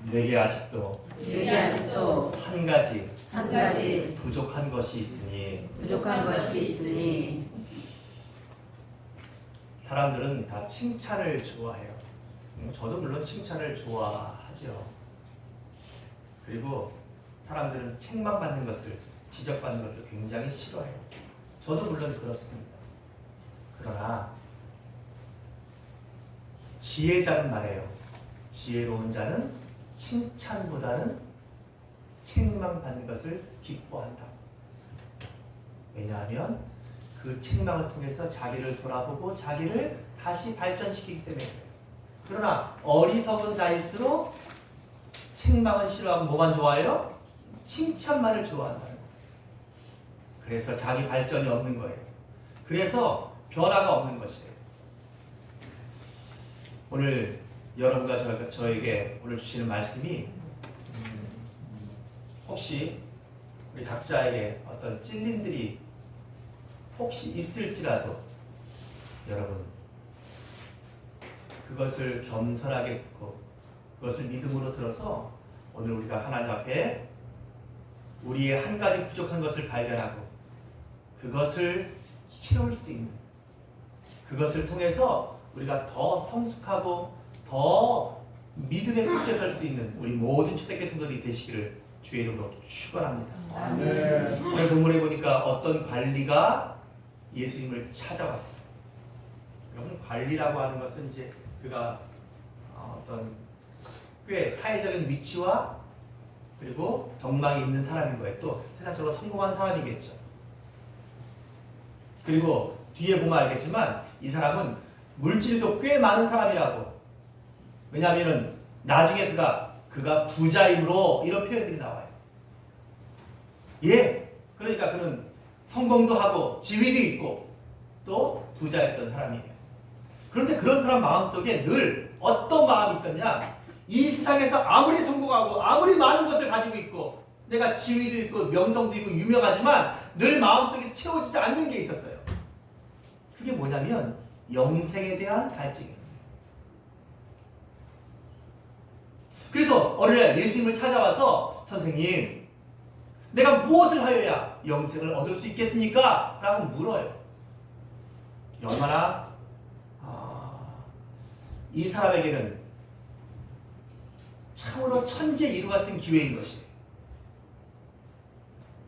내게 아직도 한 가지 부족한 것이 있으니 사람들은 다 칭찬을 좋아해요. 저도 물론 칭찬을 좋아하죠. 그리고 사람들은 책망받는 것을, 지적받는 것을 굉장히 싫어해요. 저도 물론 그렇습니다. 그러나 지혜자는 말해요. 지혜로운 자는 칭찬보다는 책망받는 것을 기뻐한다. 왜냐하면 그 책망을 통해서 자기를 돌아보고 자기를 다시 발전시키기 때문에 그래요. 그러나 어리석은 자일수록 책망은 싫어하고 뭐만 좋아해요? 칭찬만을 좋아한다는 거예요. 그래서 자기 발전이 없는 거예요. 그래서 변화가 없는 것이에요. 오늘 여러분과 저에게 오늘 주시는 말씀이 혹시 우리 각자에게 어떤 찔림들이 혹시 있을지라도 여러분 그것을 겸손하게 듣고 그것을 믿음으로 들어서 오늘 우리가 하나님 앞에 우리의 한 가지 부족한 것을 발견하고 그것을 채울 수 있는, 그것을 통해서 우리가 더 성숙하고 더 믿음에 굳게 설 수 있는 우리 모든 초대교회 성도들이 되시기를 주의 이름으로 축원합니다. 오늘 본문에 보니까 어떤 관리가 예수님을 찾아왔어요. 여러분, 관리라고 하는 것은 이제 그가 어떤 꽤 사회적인 위치와 그리고 덕망이 있는 사람인 거예요. 또 세상적으로 성공한 사람이겠죠. 그리고 뒤에 보면 알겠지만 이 사람은 물질도 꽤 많은 사람이라고. 왜냐하면 나중에 그가 부자임으로 이런 표현들이 나와요. 예, 그러니까 그는 성공도 하고 지위도 있고 또 부자였던 사람이에요. 그런데 그런 사람 마음속에 늘 어떤 마음이 있었냐? 이 세상에서 아무리 성공하고 아무리 많은 것을 가지고 있고 내가 지위도 있고 명성도 있고 유명하지만 늘 마음속에 채워지지 않는 게 있었어요. 그게 뭐냐면 영생에 대한 갈증이었어요. 그래서 어느 날 예수님을 찾아와서 선생님, 내가 무엇을 하여야 영생을 얻을 수 있겠습니까? 라고 물어요. 얼마나 이 사람에게는 참으로 천재 이루 같은 기회인 것이에요.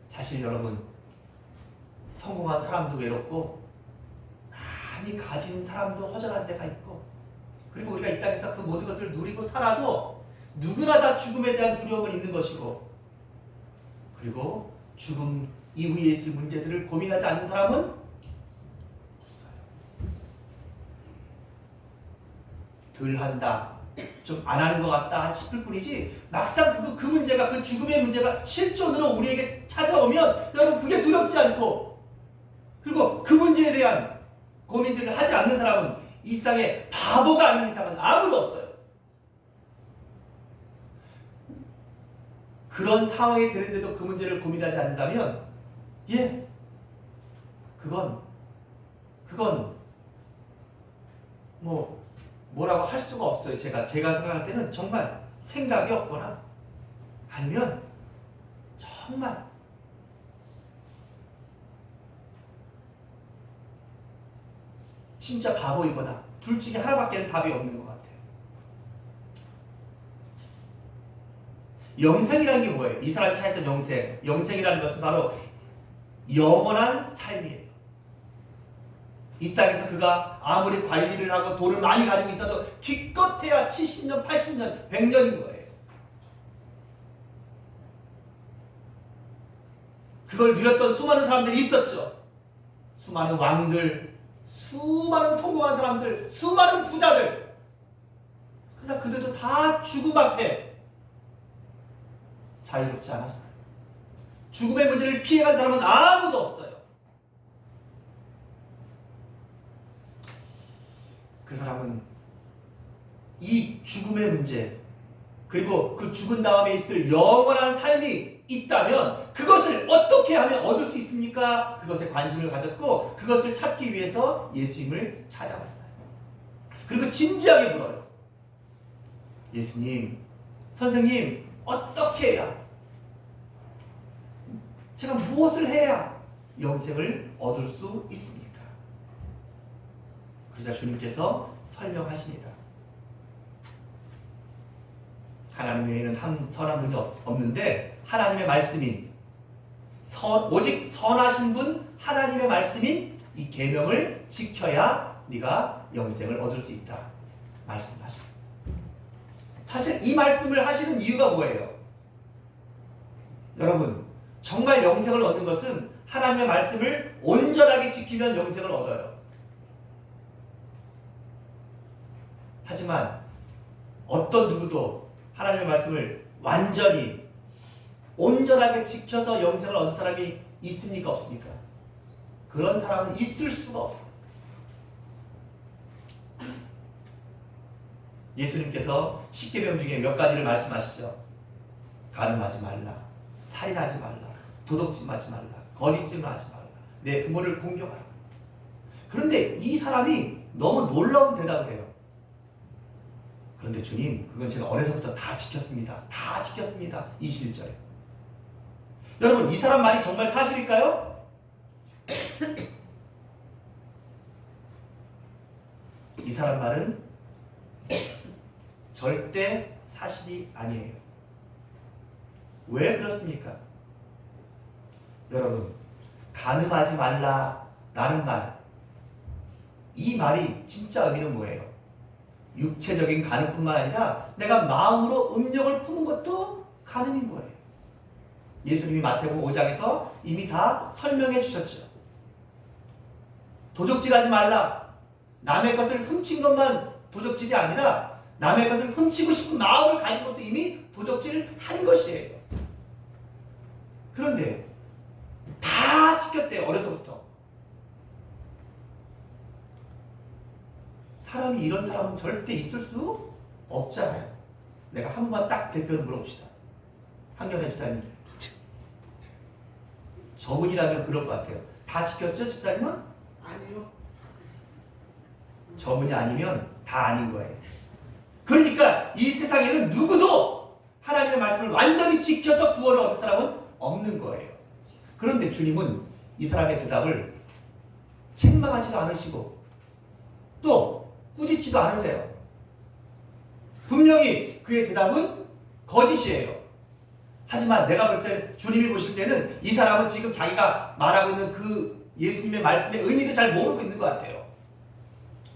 사실 여러분, 성공한 사람도 외롭고 많이 가진 사람도 허전한 데가 있고, 그리고 우리가 이 땅에서 그 모든 것들을 누리고 살아도 누구나 다 죽음에 대한 두려움은 있는 것이고, 그리고 죽음 이후에 있을 문제들을 고민하지 않는 사람은 없어요. 덜한다, 좀 안 하는 것 같다 싶을 뿐이지 막상 그 문제가, 그 죽음의 문제가 실존으로 우리에게 찾아오면 여러분 그게 두렵지 않고, 그리고 그 문제에 대한 고민들을 하지 않는 사람은 이 세상에 바보가 아닌 이상은 아무도 없어요. 그런 상황에 드는데도 그 문제를 고민하지 않는다면 그건 뭐라고 할 수가 없어요. 제가 생각할 때는 정말 생각이 없거나 아니면 정말 진짜 바보이거나 둘 중에 하나밖에 답이 없는 것 같아요. 영생이라는 게 뭐예요? 이 사람이 찾았던 영생이라는 것은 바로 영원한 삶이에요. 이 땅에서 그가 아무리 관리를 하고 돈을 많이 가지고 있어도 기껏해야 70년, 80년, 100년인 거예요. 그걸 누렸던 수많은 사람들이 있었죠. 수많은 왕들, 수많은 성공한 사람들, 수많은 부자들. 그러나 그들도 다 죽음 앞에 자유롭지 않았어요. 죽음의 문제를 피해간 사람은 아무도 없어요. 그 사람은 이 죽음의 문제, 그리고 그 죽은 다음에 있을 영원한 삶이 있다면 그것을 어떻게 하면 얻을 수 있습니까? 그것에 관심을 가졌고 그것을 찾기 위해서 예수님을 찾아왔어요. 그리고 진지하게 물어요. 예수님, 선생님, 어떻게 해야? 제가 무엇을 해야 영생을 얻을 수 있습니까? 그러자 주님께서 설명하십니다. 하나님 외에는 선한 분이 없는데 하나님의 말씀인 오직 선하신 분 하나님의 말씀인 이 계명을 지켜야 네가 영생을 얻을 수 있다 말씀하십니다. 사실 이 말씀을 하시는 이유가 뭐예요? 여러분, 정말 영생을 얻는 것은 하나님의 말씀을 온전하게 지키면 영생을 얻어요. 하지만 어떤 누구도 하나님의 말씀을 완전히 온전하게 지켜서 영생을 얻은 사람이 있습니까? 없습니까? 그런 사람은 있을 수가 없어요. 예수님께서 십계명 중에 몇 가지를 말씀하시죠. 간음하지 말라, 살인하지 말라, 도둑질하지 말라, 거짓말하지 말라, 내 부모를 공경하라. 그런데 이 사람이 너무 놀라운 대답을 해요. 그런데 주님, 그건 제가 어려서부터 다 지켰습니다. 다 지켰습니다. 21절에. 여러분, 이 사람 말이 정말 사실일까요? 이 사람 말은 절대 사실이 아니에요. 왜 그렇습니까? 여러분, 간음하지 말라라는 말, 이 말이 진짜 의미는 뭐예요? 육체적인 간음뿐만 아니라 내가 마음으로 음욕을 품은 것도 간음인 거예요. 예수님이 마태복음 5장에서 이미 다 설명해 주셨죠. 도적질하지 말라. 남의 것을 훔친 것만 도적질이 아니라 남의 것을 훔치고 싶은 마음을 가진 것도 이미 도적질한 것이에요. 그런데 다 지켰대요. 어려서부터. 사람이 이런 사람은 절대 있을 수 없잖아요. 내가 한 번만 딱 대표로 물어봅시다. 한경래 집사님, 저분이라면 그럴 것 같아요. 다 지켰죠, 집사님은? 아니요. 저분이 아니면 다 아닌 거예요. 그러니까 이 세상에는 누구도 하나님의 말씀을 완전히 지켜서 구원을 얻은 사람은 없는 거예요. 그런데 주님은 이 사람의 대답을 책망하지도 않으시고 또 꾸짖지도 않으세요. 분명히 그의 대답은 거짓이에요. 하지만 내가 볼 때 주님이 보실 때는 이 사람은 지금 자기가 말하고 있는 그 예수님의 말씀의 의미도 잘 모르고 있는 것 같아요.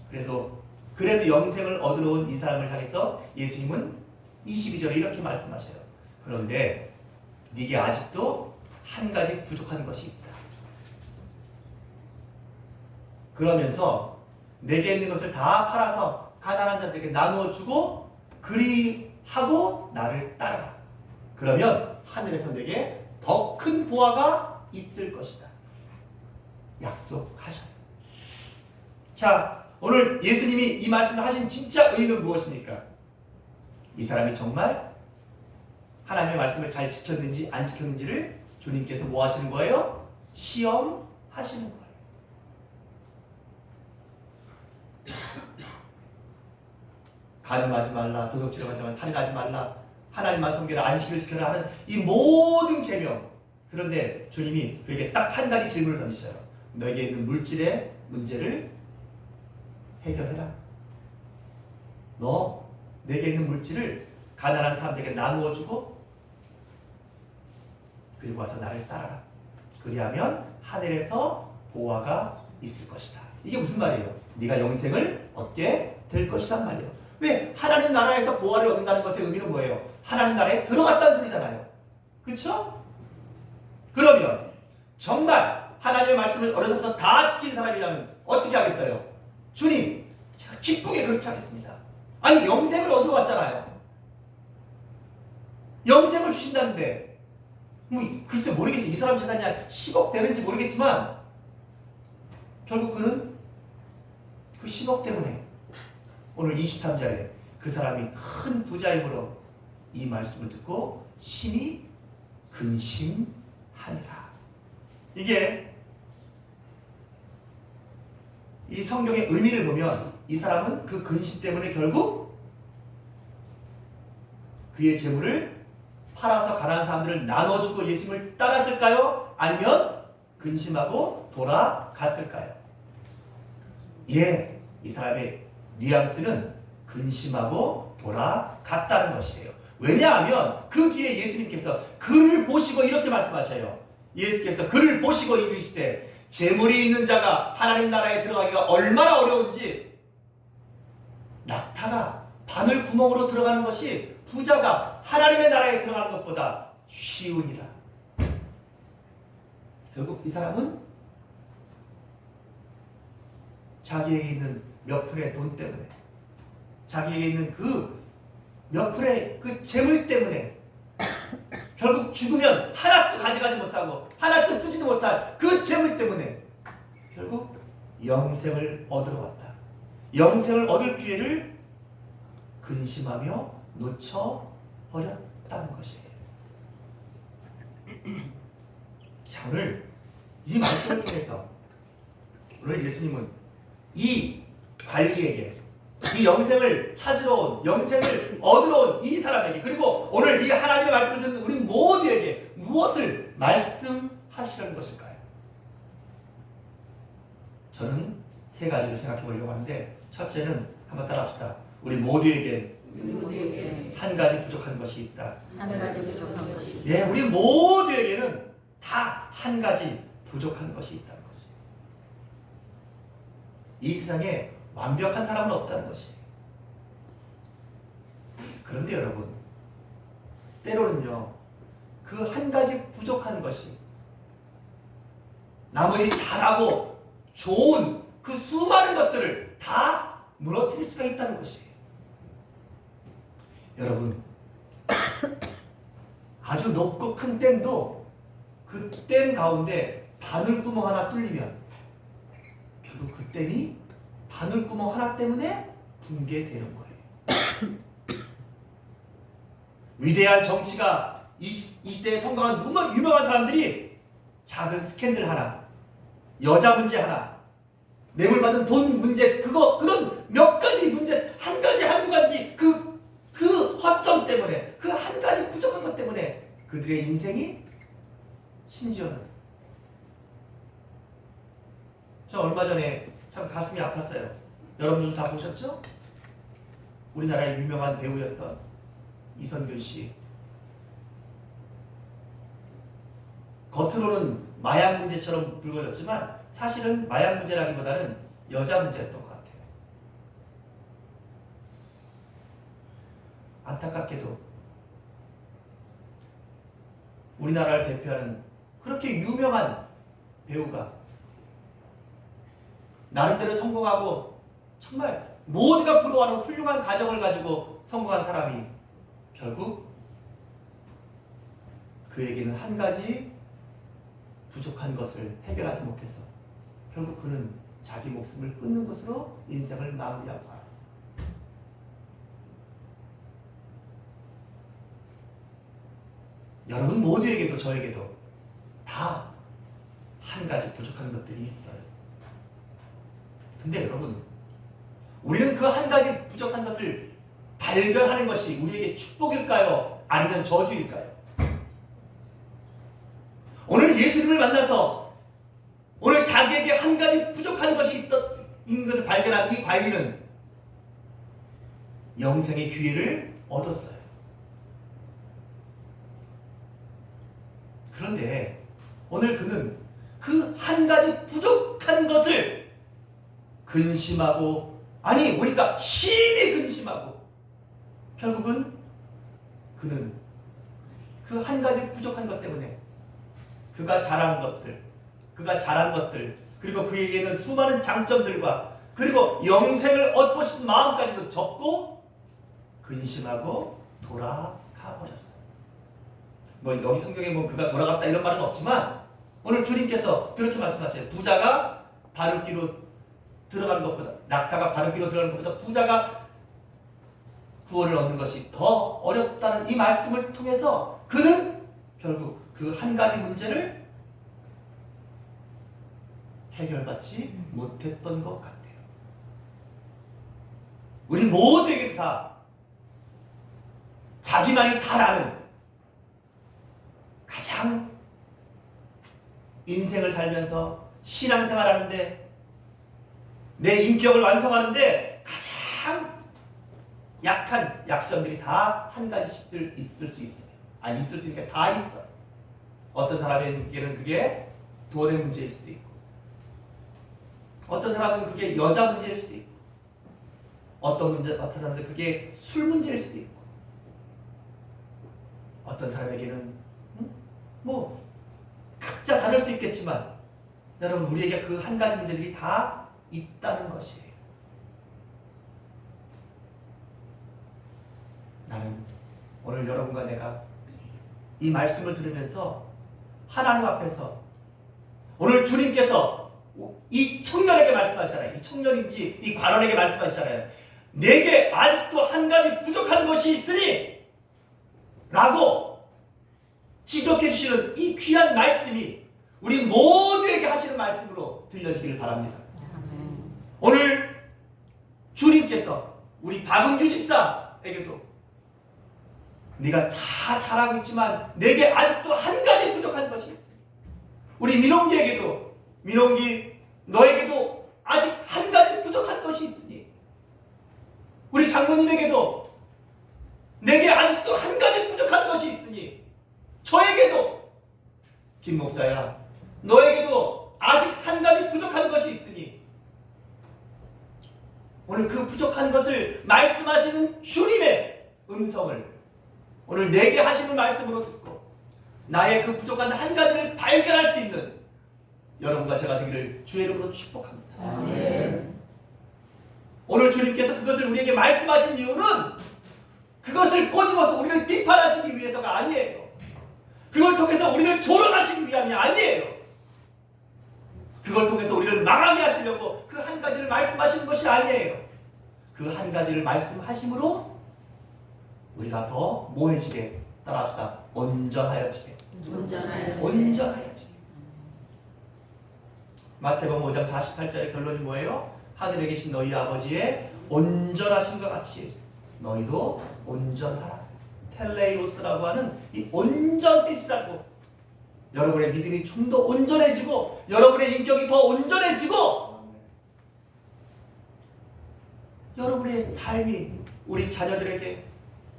그래도 영생을 얻으러 온 이 사람을 향해서 예수님은 22절에 이렇게 말씀하셔요. 그런데 네게 아직도 한 가지 부족한 것이 있다. 그러면서 내게 있는 것을 다 팔아서 가난한 자들에게 나누어 주고 그리하고 나를 따라라. 그러면 하늘에서 내게 더 큰 보화가 있을 것이다. 약속하셔요. 자, 오늘 예수님이 이 말씀을 하신 진짜 의미는 무엇입니까? 이 사람이 정말 하나님의 말씀을 잘 지켰는지 안 지켰는지를 주님께서 뭐 하시는 거예요? 시험하시는 거예요. 간음하지 말라, 도둑질하지 말라, 살인하지 말라, 하나님만 섬기라, 안식일을 지켜라 하는 이 모든 계명. 그런데 주님이 그에게 딱 한 가지 질문을 던지셔요. 너에게 있는 물질의 문제를 해결해라. 너 내게 있는 물질을 가난한 사람들에게 나누어 주고 그리고 와서 나를 따라라. 그리하면 하늘에서 보화가 있을 것이다. 이게 무슨 말이에요? 네가 영생을 얻게 될 것이란 말이에요. 왜? 하나님 나라에서 보화를 얻는다는 것의 의미는 뭐예요? 하나님 나라에 들어갔다는 소리잖아요. 그렇죠? 그러면 정말 하나님의 말씀을 어려서부터 다 지킨 사람이라면 어떻게 하겠어요? 주님, 제가 기쁘게 그렇게 하겠습니다. 아니, 영생을 얻으러 왔잖아요. 영생을 주신다는데 글쎄 모르겠어요. 이 사람 재산이 한 10억 되는지 모르겠지만 결국 그는 그 10억 때문에 오늘 23절에 그 사람이 큰 부자임으로 이 말씀을 듣고 심히 근심하니라. 이게 이 성경의 의미를 보면 이 사람은 그 근심 때문에 결국 그의 재물을 팔아서 가난한 사람들을 나눠주고 예수님을 따랐을까요? 아니면 근심하고 돌아갔을까요? 예, 이 사람의 뉘앙스는 근심하고 돌아갔다는 것이에요. 왜냐하면 그 뒤에 예수님께서 그를 보시고 이렇게 말씀하셔요. 예수께서 그를 보시고 이르시되 재물이 있는 자가 하나님 나라에 들어가기가 얼마나 어려운지 낙타가 바늘 구멍으로 들어가는 것이 부자가 하나님의 나라에 들어가는 것보다 쉬우니라. 결국 이 사람은 자기에게 있는 몇 푼의 돈 때문에, 자기에게 있는 그 몇 푼의 그 재물 때문에 결국 죽으면 하나도 가져가지 못하고 하나도 쓰지도 못할 그 재물 때문에 결국 영생을 얻으러 왔다. 영생을 얻을 기회를 근심하며 놓쳐버렸다는 것이에요. 자, 오늘 이 말씀을 통해서 오늘 예수님은 이 관리에게, 이 영생을 찾으러 온, 영생을 얻으러 온 이 사람에게, 그리고 오늘 이 하나님의 말씀을 듣는 우리 모두에게 무엇을 말씀하시려는 것일까요? 저는 세 가지를 생각해 보려고 하는데, 첫째는 한번 따라합시다. 우리 모두에게 한 가지 부족한 것이 있다. 한 가지 부족한 것이. 예, 우리 모두에게는 다 한 가지 부족한 것이 있다는 것이에요. 이 세상에 완벽한 사람은 없다는 것이에요. 그런데 여러분, 때로는요, 그 한 가지 부족한 것이 나머지 잘하고 좋은 그 수많은 것들을 다 무너뜨릴 수가 있다는 것이에요. 여러분, 아주 높고 큰 댐도 그 댐 가운데 바늘구멍 하나 뚫리면 결국 그 댐이 바늘구멍 하나 때문에 붕괴되는 거예요. 위대한 정치가 이 시대에 성공한 유명한 사람들이 작은 스캔들 하나, 여자 문제 하나, 뇌물받은 돈 문제, 그런 몇 가지 문제, 한 가지, 한두 가지, 그 허점 때문에, 그 한 가지 부족한 것 때문에 그들의 인생이, 심지어는 저 얼마 전에 참 가슴이 아팠어요. 여러분들 다 보셨죠? 우리나라의 유명한 배우였던 이선균 씨. 겉으로는 마약 문제처럼 불거졌지만 사실은 마약 문제라기보다는 여자 문제였던 것 같아요. 안타깝게도 우리나라를 대표하는 그렇게 유명한 배우가 나름대로 성공하고 정말 모두가 부러워하는 훌륭한 가정을 가지고 성공한 사람이 결국 그에게는 한 가지 부족한 것을 해결하지 못해서 결국 그는 자기 목숨을 끊는 것으로 인생을 마무리하고 말았어요. 여러분 모두에게도 저에게도 다 한 가지 부족한 것들이 있어요. 근데 여러분, 우리는 그 한 가지 부족한 것을 발견하는 것이 우리에게 축복일까요? 아니면 저주일까요? 오늘 예수님을 만나서 오늘 자기에게 한 가지 부족한 것이 있는 것을 발견한 이 관리는 영생의 기회를 얻었어요. 그런데 오늘 그는 그 한 가지 부족한 것을 근심하고, 아니 우리가 심히 근심하고, 결국은 그는 그 한 가지 부족한 것 때문에 그가 잘한 것들, 그리고 그에게는 수많은 장점들과 그리고 영생을 얻고 싶은 마음까지도 접고 근심하고 돌아가 버렸어요. 뭐 여기 성경에 뭐 그가 돌아갔다 이런 말은 없지만 오늘 주님께서 그렇게 말씀하세요. 부자가 바르기로 들어가는 것보다, 낙타가 바르기로 들어가는 것보다 부자가 구원을 얻는 것이 더 어렵다는 이 말씀을 통해서 그는 결국 그 한 가지 문제를 해결받지 못했던 것 같아요. 우리 모두에게 다 자기만이 잘 아는 가장 인생을 살면서 신앙생활하는데 내 인격을 완성하는데 가장 약한 약점들이 다 한 가지씩들 있을 수 있어요. 아니 있을 수 있으니까 다 있어요. 어떤 사람에게는 그게 돈의 문제일 수도 있고, 어떤 사람은 그게 여자 문제일 수도 있고, 어떤 사람은 그게 술 문제일 수도 있고, 어떤 사람에게는 뭐 각자 다를 수 있겠지만 여러분 우리에게 그 한 가지 문제들이 다 있다는 것이에요. 나는 오늘 여러분과 내가 이 말씀을 들으면서 하나님 앞에서 오늘 주님께서 이 청년에게 말씀하시잖아요. 이 청년인지 이 관원에게 말씀하시잖아요. 내게 아직도 한 가지 부족한 것이 있으니 라고 지적해 주시는 이 귀한 말씀이 우리 모두에게 하시는 말씀으로 들려지기를 바랍니다. 오늘 주님께서 우리 박은규 집사에게도 네가 다 잘하고 있지만 내게 아직도 한 가지 부족한 것이 있으니, 우리 민홍기에게도 민홍기 너에게도 아직 한 가지 부족한 것이 있으니, 우리 장모님에게도 내게 아직도 한 가지 부족한 것이 있으니, 저에게도 김 목사야 너에게도 아직 한 가지 부족한 것이 있으니, 오늘 그 부족한 것을 말씀하시는 주님의 음성을 오늘 내게 하시는 말씀으로 듣고 나의 그 부족한 한 가지를 발견할 수 있는 여러분과 제가 되기를 주의 이름으로 축복합니다. 아멘. 오늘 주님께서 그것을 우리에게 말씀하신 이유는 그것을 꼬집어서 우리를 비판하시기 위해서가 아니에요. 그걸 통해서 우리를 조롱하시기 위함이 아니에요. 그걸 통해서 우리를 망하게 하시려고 그 한 가지를 말씀하시는 것이 아니에요. 그 한 가지를 말씀하심으로 우리가 더 뭐해지게, 따라합시다. 온전하여지게. 온전하여지게. 마태복음 5장 48절의 결론이 뭐예요? 하늘에 계신 너희 아버지의 온전하신 것 같이 너희도 온전하라. 텔레이오스라고 하는 이 온전해지라고, 여러분의 믿음이 좀 더 온전해지고 여러분의 인격이 더 온전해지고 여러분의 삶이 우리 자녀들에게,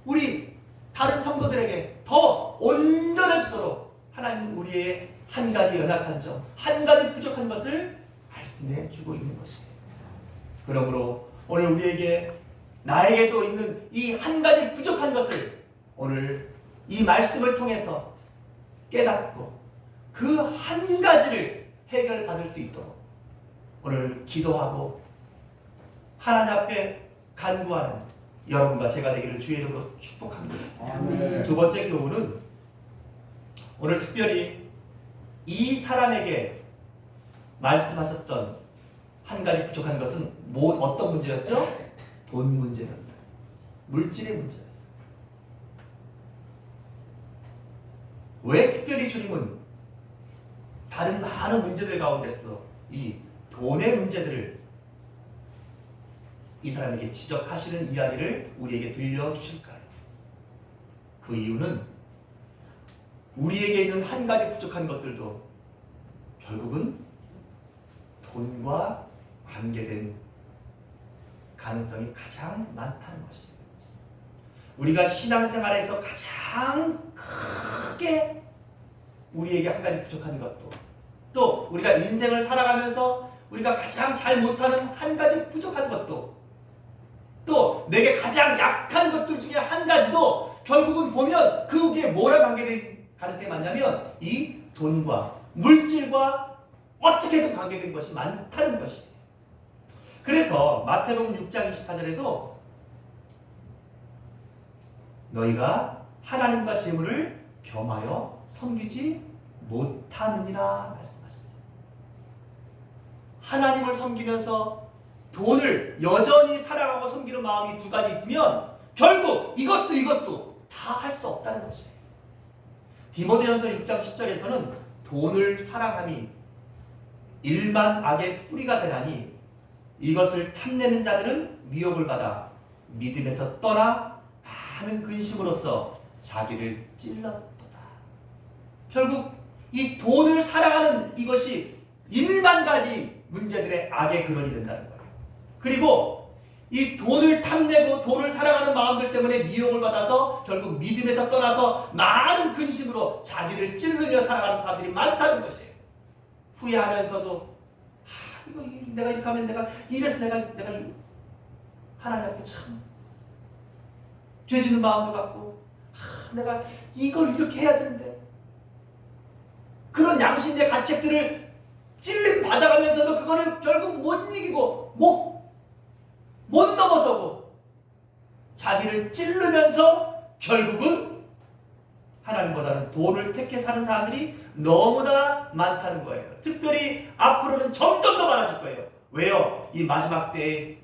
우리 다른 성도들에게 더 온전해지도록 하나님은 우리의 한 가지 연약한 점, 한 가지 부족한 것을 말씀해 주고 있는 것이에요. 그러므로 오늘 우리에게, 나에게도 있는 이 한 가지 부족한 것을 오늘 이 말씀을 통해서 깨닫고 그 한 가지를 해결받을 수 있도록 오늘 기도하고 하나님 앞에 간구하는 여러분과 제가 되기를 주의 이름으로 축복합니다. 아멘. 두 번째 교훈은 오늘 특별히 이 사람에게 말씀하셨던 한 가지 부족한 것은 어떤 문제였죠? 돈 문제였어요. 물질의 문제였어요. 왜 특별히 주님은 다른 많은 문제들 가운데서 이 돈의 문제들을 이 사람에게 지적하시는 이야기를 우리에게 들려주실까요? 그 이유는 우리에게 있는 한 가지 부족한 것들도 결국은 돈과 관계된 가능성이 가장 많다는 것이에요. 우리가 신앙생활에서 가장 크게 우리에게 한 가지 부족한 것도, 또 우리가 인생을 살아가면서 우리가 가장 잘 못하는 한 가지 부족한 것도, 또 내게 가장 약한 것들 중에 한 가지도 결국은 보면 그게 뭐랑 관계된 가능성이 많냐면 이 돈과 물질과 어떻게든 관계된 것이 많다는 것이에요. 그래서 마태복음 6장 24절에도 너희가 하나님과 재물을 겸하여 섬기지 못하느니라 말씀하셨어요. 하나님을 섬기면서 돈을 여전히 사랑하고 섬기는 마음이 두 가지 있으면 결국 이것도 다 할 수 없다는 것이에요. 디모데전서 6장 10절에서는 돈을 사랑함이 일만 악의 뿌리가 되나니 이것을 탐내는 자들은 미혹을 받아 믿음에서 떠나 하는 근심으로써 자기를 찔렀도다. 결국 이 돈을 사랑하는 이것이 1만 가지 문제들의 악의 근원이 된다는 거예요. 그리고 이 돈을 탐내고 돈을 사랑하는 마음들 때문에 미혹을 받아서 결국 믿음에서 떠나서 많은 근심으로 자기를 찌르며 살아가는 사람들이 많다는 것이에요. 후회하면서도 이거 내가 이렇게 하면 내가 이래서 내가 하나님 앞에 참 죄지는 마음도 갖고 내가 이걸 이렇게 해야 되는데 그런 양심의 가책들을 찔림 받아가면서도 그거는 결국 못 이기고 못 넘어서고 자기를 찌르면서 결국은 하나님보다는 돈을 택해 사는 사람들이 너무나 많다는 거예요. 특별히 앞으로는 점점 더 많아질 거예요. 왜요? 이 마지막 때의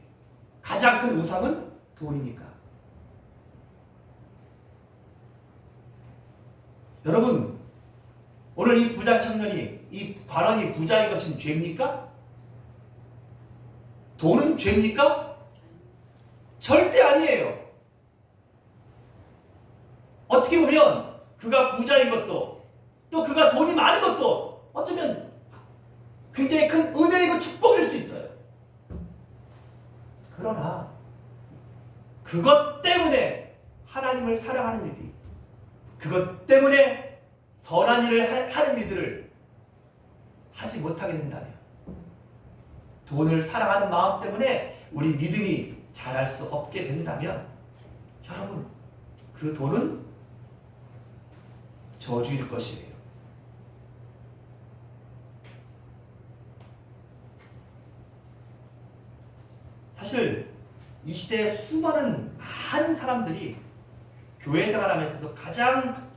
가장 큰 우상은 돈이니까. 여러분, 오늘 이 부자 청년이, 이 관원이 부자인 것은 죄입니까? 돈은 죄입니까? 절대 아니에요. 어떻게 보면 그가 부자인 것도 또 그가 돈이 많은 것도 어쩌면 굉장히 큰 은혜이고 축복일 수 있어요. 그러나 그것 때문에 하나님을 사랑하는 일들이, 그것 때문에 선한 일을 하는 일들을 하지 못하게 된다면, 돈을 사랑하는 마음 때문에 우리 믿음이 자랄 수 없게 된다면, 여러분, 그 돈은 저주일 것이에요. 사실 이 시대에 수많은 많은 사람들이 교회 생활하면서도 가장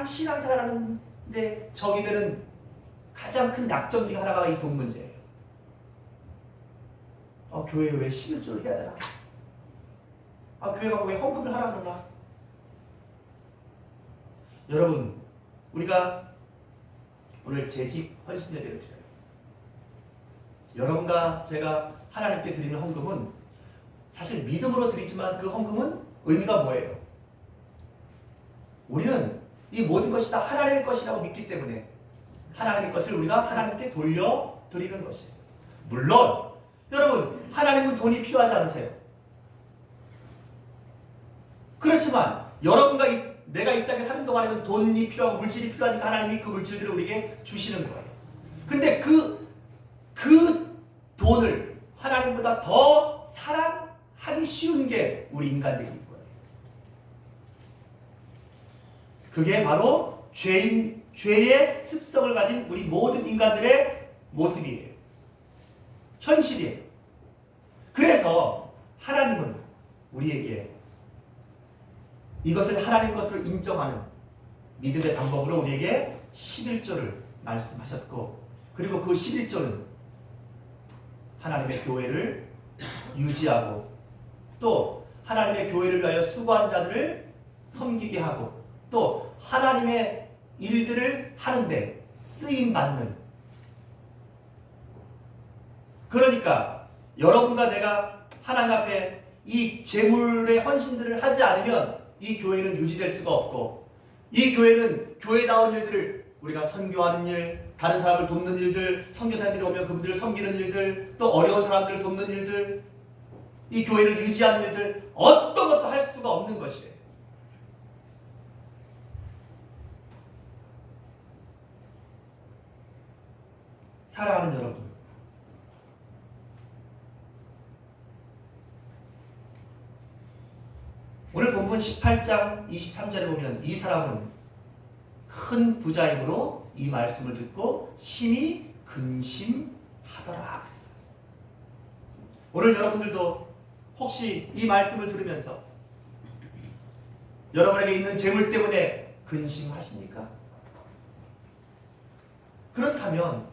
신앙생활하는데 적이 되는 가장 큰 약점 중에 하나가 이 돈 문제예요. 교회에 왜 11조를 해야 되나? 교회 가고 왜 헌금을 하라 그러나? 여러분, 우리가 오늘 재직 헌신 예배를 드려요. 여러분과 제가 하나님께 드리는 헌금은 사실 믿음으로 드리지만 그 헌금은 의미가 뭐예요? 우리는 이 모든 것이 다 하나님의 것이라고 믿기 때문에 하나님의 것을 우리가 하나님께 돌려드리는 것이에요. 물론 여러분, 하나님은 돈이 필요하지 않으세요? 그렇지만 여러분과 내가 이 땅에 사는 동안에는 돈이 필요하고 물질이 필요하니까 하나님이 그 물질들을 우리에게 주시는 거예요. 근데 그 돈을 하나님보다 더 사랑하기 쉬운 게 우리 인간들인 거예요. 그게 바로 죄의 습성을 가진 우리 모든 인간들의 모습이에요. 현실이에요. 그래서 하나님은 우리에게 이것을 하나님 것으로 인정하는 믿음의 방법으로 우리에게 11조를 말씀하셨고, 그리고 그 11조는 하나님의 교회를 유지하고 또 하나님의 교회를 위하여 수고하는 자들을 섬기게 하고 또 하나님의 일들을 하는데 쓰임받는, 그러니까 여러분과 내가 하나님 앞에 이 재물의 헌신들을 하지 않으면 이 교회는 유지될 수가 없고, 이 교회는 교회다운 일들을 우리가 선교하는 일, 다른 사람을 돕는 일들, 선교사들이 오면 그분들을 섬기는 일들, 또 어려운 사람들을 돕는 일들, 이 교회를 유지하는 일들, 어떤 것도 할 수가 없는 것이에요. 사랑하는 여러분, 오늘 본문 18장 23절에 보면 이 사람은 큰 부자이므로 이 말씀을 듣고 심히 근심하더라 그랬어요. 오늘 여러분들도 혹시 이 말씀을 들으면서 여러분에게 있는 재물 때문에 근심하십니까? 그렇다면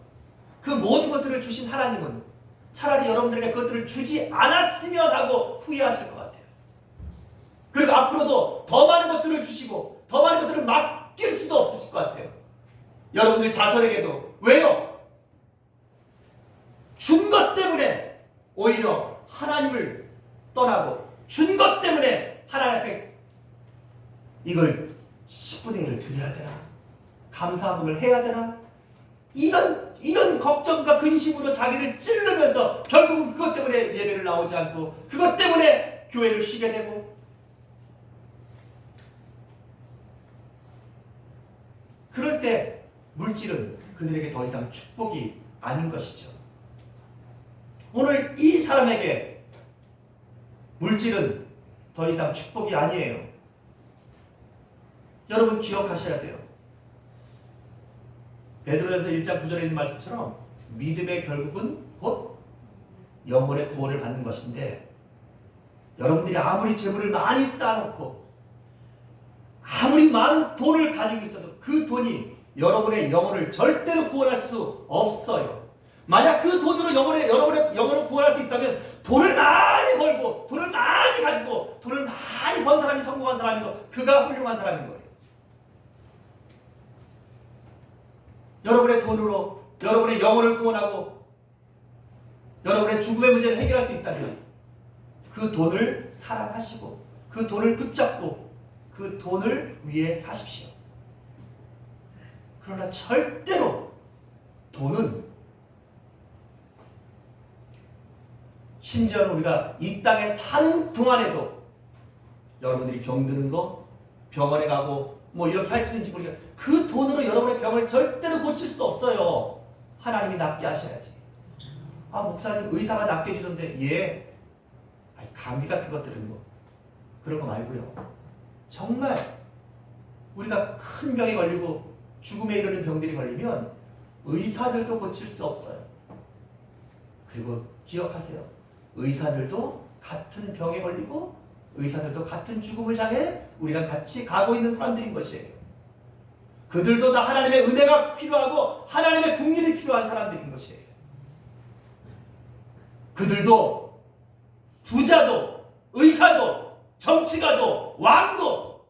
그 모든 것들을 주신 하나님은 차라리 여러분들에게 그것들을 주지 않았으면 하고 후회하실 것 같아요. 그리고 앞으로도 더 많은 것들을 주시고 더 많은 것들을 맡길 수도 없으실 것 같아요. 여러분들 자손에게도. 왜요? 준 것 때문에 오히려 하나님을 떠나고 준 것 때문에 하나님 앞에 이걸 10분의 1을 드려야 되나? 감사함을 해야 되나? 이런 걱정과 근심으로 자기를 찔르면서 결국은 그것 때문에 예배를 나오지 않고 그것 때문에 교회를 쉬게 되고, 그럴 때 물질은 그들에게 더 이상 축복이 아닌 것이죠. 오늘 이 사람에게 물질은 더 이상 축복이 아니에요. 여러분 기억하셔야 돼요. 베드로전서 1장 9절에 있는 말씀처럼 믿음의 결국은 곧 영혼의 구원을 받는 것인데, 여러분들이 아무리 재물을 많이 쌓아놓고 아무리 많은 돈을 가지고 있어도 그 돈이 여러분의 영혼을 절대로 구원할 수 없어요. 만약 그 돈으로 여러분의 영혼을 구원할 수 있다면 돈을 많이 벌고 돈을 많이 가지고 돈을 많이 번 사람이 성공한 사람이고 그가 훌륭한 사람인 거예요. 여러분의 돈으로 여러분의 영혼을 구원하고 여러분의 죽음의 문제를 해결할 수 있다면 그 돈을 사랑하시고 그 돈을 붙잡고 그 돈을 위해 사십시오. 그러나 절대로 돈은, 심지어는 우리가 이 땅에 사는 동안에도 여러분들이 병드는 거, 병원에 가고 뭐 이렇게 할지는지 모르겠어요. 그 돈으로 여러분의 병을 절대로 고칠 수 없어요. 하나님이 낫게 하셔야지. 아, 목사님 의사가 낫게 해주던데, 예. 아니, 감기 같은 것들은 뭐 그런 거 말고요. 정말 우리가 큰 병에 걸리고 죽음에 이르는 병들이 걸리면 의사들도 고칠 수 없어요. 그리고 기억하세요. 의사들도 같은 병에 걸리고 의사들도 같은 죽음을 향해 우리랑 같이 가고 있는 사람들인 것이에요. 그들도 다 하나님의 은혜가 필요하고 하나님의 국률이 필요한 사람들인 것이에요. 그들도 부자도 의사도 정치가도 왕도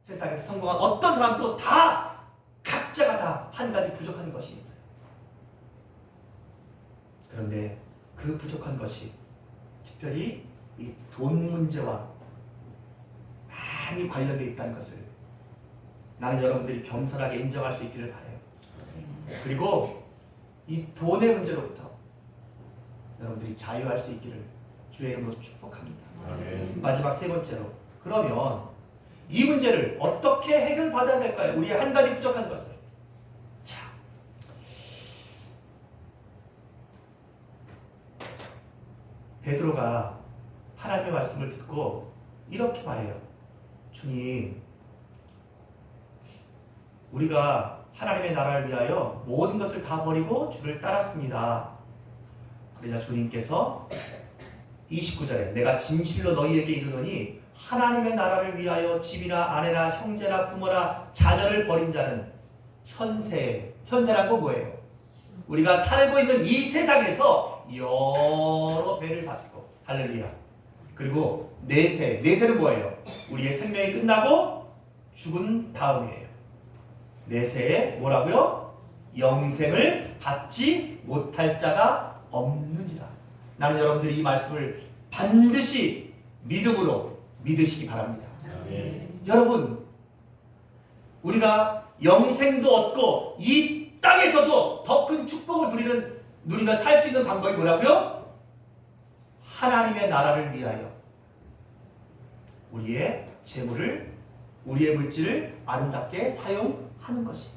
세상에서 성공한 어떤 사람도 다 각자가 다 한 가지 부족한 것이 있어요. 그런데 그 부족한 것이 특별히 이 돈 문제와 많이 관련되어 있다는 것을 나는 여러분들이 겸손하게 인정할 수 있기를 바라요. 그리고 이 돈의 문제로부터 여러분들이 자유할 수 있기를 주의 이름으로 축복합니다. 마지막 세 번째로, 그러면 이 문제를 어떻게 해결받아야 될까요? 우리의 한 가지 부족한 것을. 자, 베드로가 하나님의 말씀을 듣고 이렇게 말해요. 주님, 우리가 하나님의 나라를 위하여 모든 것을 다 버리고 주를 따랐습니다. 그러자 주님께서 29절에 내가 진실로 너희에게 이르노니 하나님의 나라를 위하여 집이나 아내나 형제나 부모나 자녀를 버린 자는 현세란 건 뭐예요? 우리가 살고 있는 이 세상에서 여러 배를 받고, 할렐루야. 그리고 내세는 뭐예요? 우리의 생명이 끝나고 죽은 다음이에요. 내세에 뭐라고요? 영생을 받지 못할 자가 없느니라. 나는 여러분들이 이 말씀을 반드시 믿음으로 믿으시기 바랍니다. 여러분, 우리가 영생도 얻고 이 땅에서도 더 큰 축복을 누리며 살 수 있는 방법이 뭐라고요? 하나님의 나라를 위하여 우리의 재물을, 우리의 물질을 아름답게 사용하는 것이에요.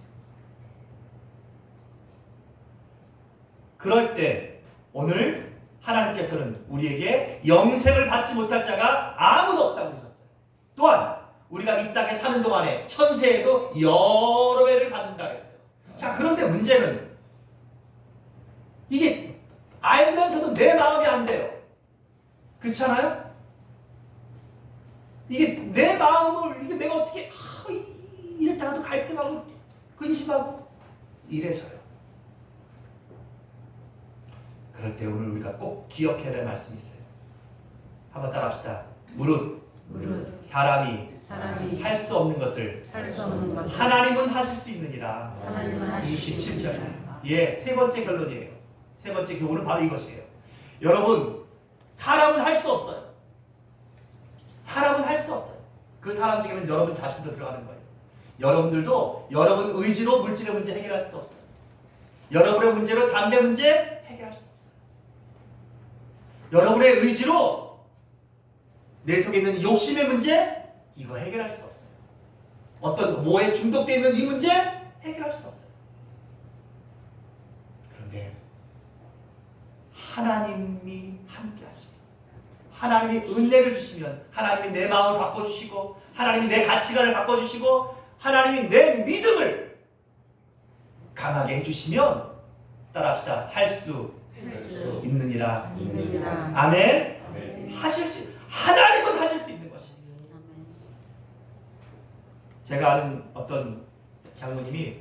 그럴 때 오늘 하나님께서는 우리에게 영생을 받지 못할 자가 아무도 없다고 하셨어요. 또한 우리가 이 땅에 사는 동안에 현세에도 여러 배를 받는다 했어요. 자, 그런데 문제는 이게 알면서도 내 마음이 안 돼요. 그렇지 않아요? 이게 내 마음을, 이게 내가 어떻게 이럴 때도 갈등하고 근심하고 이래서요. 그럴 때 오늘 우리가 꼭 기억해야 될 말씀이 있어요. 한번 따라합시다. 무릇 사람이 할 수 없는 것을 하나님은 하실 수 있느니라. 27절이에요. 예, 세 번째 결론이에요. 세 번째 교훈은 바로 이것이에요. 여러분, 사람은 할 수 없어요. 사람은 할 수 없어요. 그 사람 중에는 여러분 자신도 들어가는 거예요. 여러분들도 여러분 의지로 물질의 문제 해결할 수 없어요. 여러분의 문제로 담배 문제 해결할 수 없어요. 여러분의 의지로 내 속에 있는 욕심의 문제 이거 해결할 수 없어요. 어떤 뭐에 중독되어 있는 이 문제 해결할 수 없어요. 그런데 하나님이 함께 하시면, 하나님이 은혜를 주시면, 하나님이 내 마음을 바꿔주시고, 하나님이 내 가치관을 바꿔주시고, 하나님이 내 믿음을 강하게 해주시면, 따라합시다. 할 수 있느니라. 아멘. 하실 수, 하나님은 하실 수 있는 것입니다. 제가 아는 어떤 장로님이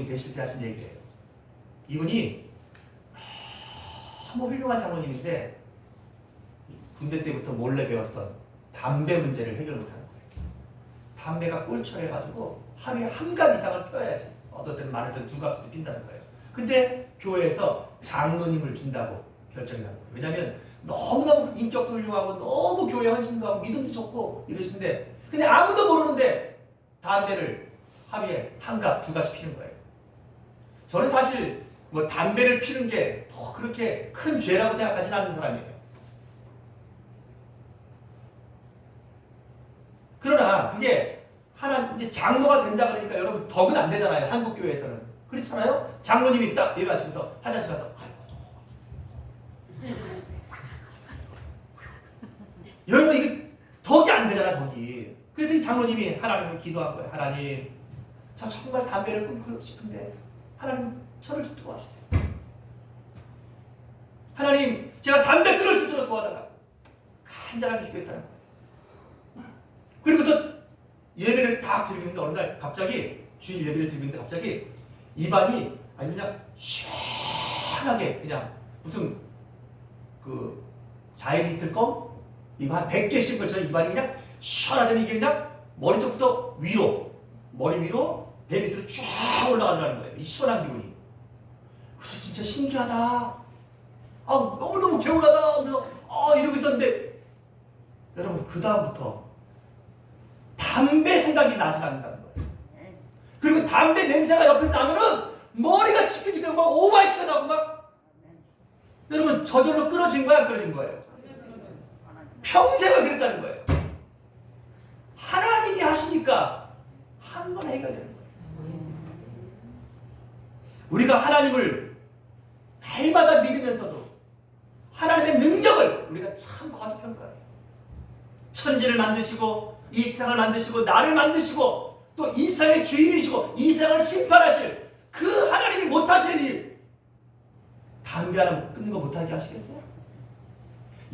되실 때 하신 얘기예요. 이분이 너무 훌륭한 장로님인데 군대 때부터 몰래 배웠던 담배 문제를 해결 못하는 거예요. 담배가 꼴초해가지고 하루에 한 갑 이상을 펴야지. 어떨 때는 많을 때는 두 갑씩도 핀다는 거예요. 근데 교회에서 장로님을 준다고 결정이 난 거예요. 왜냐하면 너무너무 인격도 훌륭하고 너무 교회 헌신도 하고 믿음도 좋고 이러시는데, 근데 아무도 모르는데 담배를 하루에 한 갑, 두 갑씩 피는 거예요. 저는 사실 뭐 담배를 피는 게 뭐 그렇게 큰 죄라고 생각하지는 않는 사람이에요. 그러나 그게 하나 이제 장로가 된다 그러니까 여러분 덕은 안 되잖아요. 한국 교회에서는 그렇잖아요. 장로님이 딱 예배 마치면서 화장실 가서 여러분 이게 덕이 안 되잖아, 덕이. 그래서 이 장로님이 하나님을 기도한 거예요. 하나님, 저 정말 담배를 끊고 싶은데 하나님 저를 좀 도와주세요. 하나님, 제가 담배 끊을 수 있도록 도와달라. 간절하게 기도했다는 거예요. 그리고서 예배를 딱 드리고 있는데 어느 날 갑자기 주일 예배를 드리고 있는데 갑자기 입안이 아주 그냥 시원하게 그냥 무슨 그 자일리틀 껌 이거 한 100개 씹은 것처럼 입안이 그냥 시원하더니 이게 그냥 머리속부터 위로, 머리 위로 배 밑으로 쫙 올라가더라는 거예요. 이 시원한 기운이. 그래서 진짜 신기하다. 너무너무 개운하다 하면서 이러고 있었는데 여러분 그 다음부터 담배 생각이 나지 않는다는 거예요. 그리고 담배 냄새가 옆에서 나면은 머리가 지끈지끈 막 오바이트가 나고 막 여러분 저절로 끊어진 거야, 안 끊어진 거예요? 평생을 그랬다는 거예요. 하나님이 하시니까 한 번에 해결되는 거예요. 우리가 하나님을 날마다 믿으면서도 하나님의 능력을 우리가 참 과소평가해요. 천지를 만드시고 이 세상을 만드시고 나를 만드시고 또 이 세상의 주인이시고 이 세상을 심판하실 그 하나님이 못하실 일, 담배 하나 끊는 거 못하게 하시겠어요?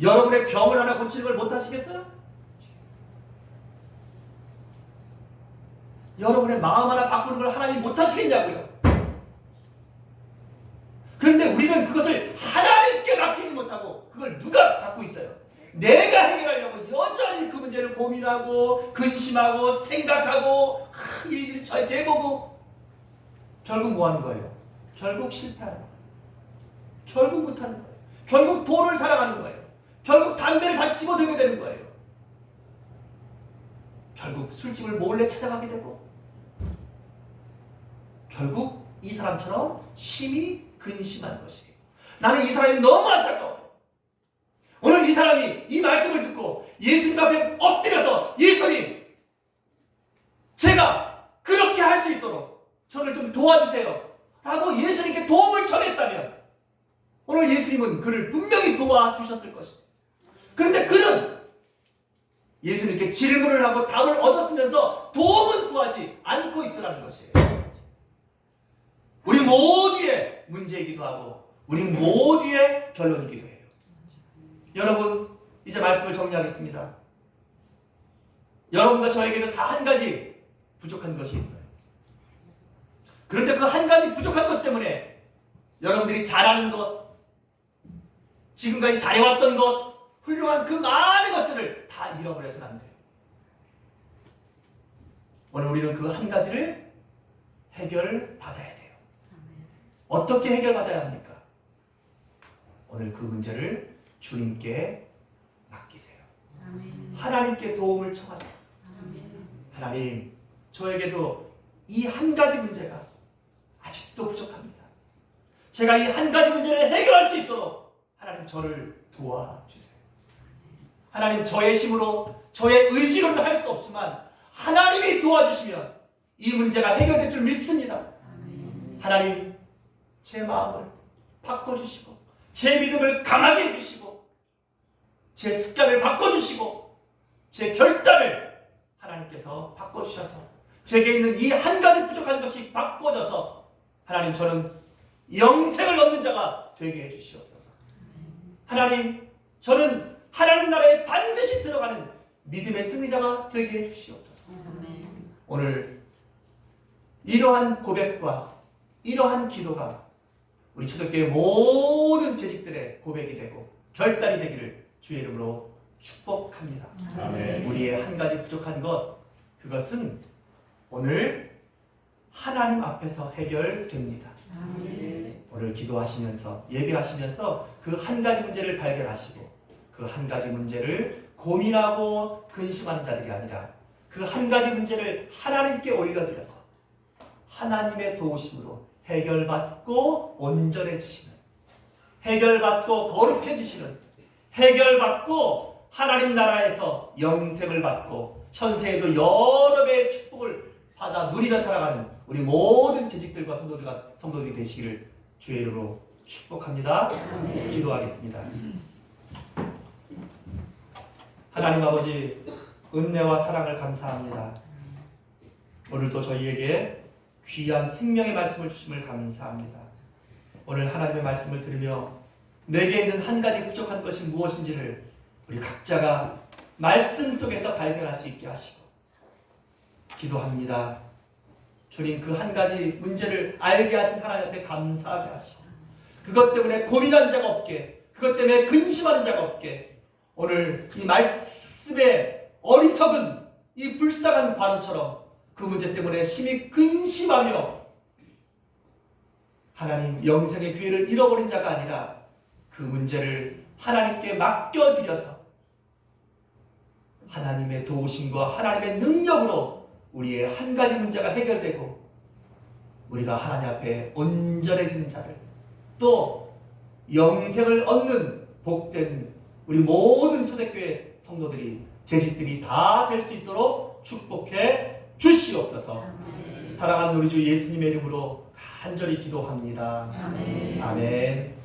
여러분의 병을 하나 고치는 걸 못하시겠어요? 여러분의 마음 하나 바꾸는 걸 하나님이 못하시겠냐고요? 그런데 우리는 그것을 하나님께 맡기지 못하고 그걸 누가 갖고 있어요? 내가 해결하려고 여전히 그 문제를 고민하고 근심하고 생각하고 이리저리 재보고 결국 뭐 하는 거예요? 결국 실패하는 거예요. 결국 못하는 거예요. 결국 돈을 사랑하는 거예요. 결국 담배를 다시 집어들게 되는 거예요. 결국 술집을 몰래 찾아가게 되고 결국 이 사람처럼 심히 근심하는 것이에요. 나는 이 사람이 너무 안타까워요. 오늘 이 사람이 이 말씀을 듣고 예수님 앞에 엎드려서 예수님, 제가 그렇게 할 수 있도록 저를 좀 도와주세요 라고 예수님께 도움을 청했다면 오늘 예수님은 그를 분명히 도와주셨을 것입니다. 그런데 그는 예수님께 질문을 하고 답을 얻었으면서 도움은 구하지 않고 있더라는 것이에요. 우리 모두의 문제이기도 하고 우리 모두의 결론이기도 해요. 여러분, 이제 말씀을 정리하겠습니다. 여러분과 저에게도 다 한 가지 부족한 것이 있어요. 그런데 그 한 가지 부족한 것 때문에 여러분들이 잘하는 것, 지금까지 잘해왔던 것, 훌륭한 그 많은 것들을 다 잃어버려서는 안 돼요. 오늘 우리는 그 한 가지를 해결받아야 돼요. 어떻게 해결받아야 합니까? 오늘 그 문제를 주님께 맡기세요. 하나님께 도움을 청하세요. 하나님, 저에게도 이 한 가지 문제가 아직도 부족합니다. 제가 이 한 가지 문제를 해결할 수 있도록 하나님 저를 도와주세요. 하나님, 저의 힘으로 저의 의지로는 할 수 없지만 하나님이 도와주시면 이 문제가 해결될 줄 믿습니다. 하나님, 제 마음을 바꿔주시고 제 믿음을 강하게 해주시고 제 습관을 바꿔주시고 제 결단을 하나님께서 바꿔주셔서 제게 있는 이 한 가지 부족한 것이 바꿔져서 하나님, 저는 영생을 얻는 자가 되게 해주시옵소서. 하나님, 저는 하나님 나라에 반드시 들어가는 믿음의 승리자가 되게 해주시옵소서. 오늘 이러한 고백과 이러한 기도가 우리 초대교회 모든 재직들의 고백이 되고 결단이 되기를 주의 이름으로 축복합니다. 아멘. 우리의 한 가지 부족한 것, 그것은 오늘 하나님 앞에서 해결됩니다. 오늘 기도하시면서 예배하시면서 그 한 가지 문제를 발견하시고 그 한 가지 문제를 고민하고 근심하는 자들이 아니라 그 한 가지 문제를 하나님께 올려드려서 하나님의 도우심으로 해결받고 온전해지시는, 해결받고 거룩해지시는, 해결받고 하나님 나라에서 영생을 받고 현세에도 여러 배의 축복을 받아 누리며 살아가는 우리 모든 재직들과 성도들이 되시기를 주의 이름으로 축복합니다. 기도하겠습니다. 하나님 아버지, 은혜와 사랑을 감사합니다. 오늘도 저희에게 귀한 생명의 말씀을 주심을 감사합니다. 오늘 하나님의 말씀을 들으며 내게 있는 한 가지 부족한 것이 무엇인지를 우리 각자가 말씀 속에서 발견할 수 있게 하시고 기도합니다. 주님, 그 한 가지 문제를 알게 하신 하나님 앞에 감사하게 하시고 그것 때문에 고민한 자가 없게, 그것 때문에 근심하는 자가 없게 오늘 이 말씀의 어리석은 이 불쌍한 관우처럼 그 문제 때문에 심히 근심하며 하나님 영생의 기회를 잃어버린 자가 아니라 그 문제를 하나님께 맡겨드려서 하나님의 도우심과 하나님의 능력으로 우리의 한 가지 문제가 해결되고 우리가 하나님 앞에 온전해지는 자들, 또 영생을 얻는 복된 우리 모든 초대교회 성도들이, 재직들이 다 될 수 있도록 축복해 주시옵소서. 사랑하는 우리 주 예수님의 이름으로 간절히 기도합니다. 아멘.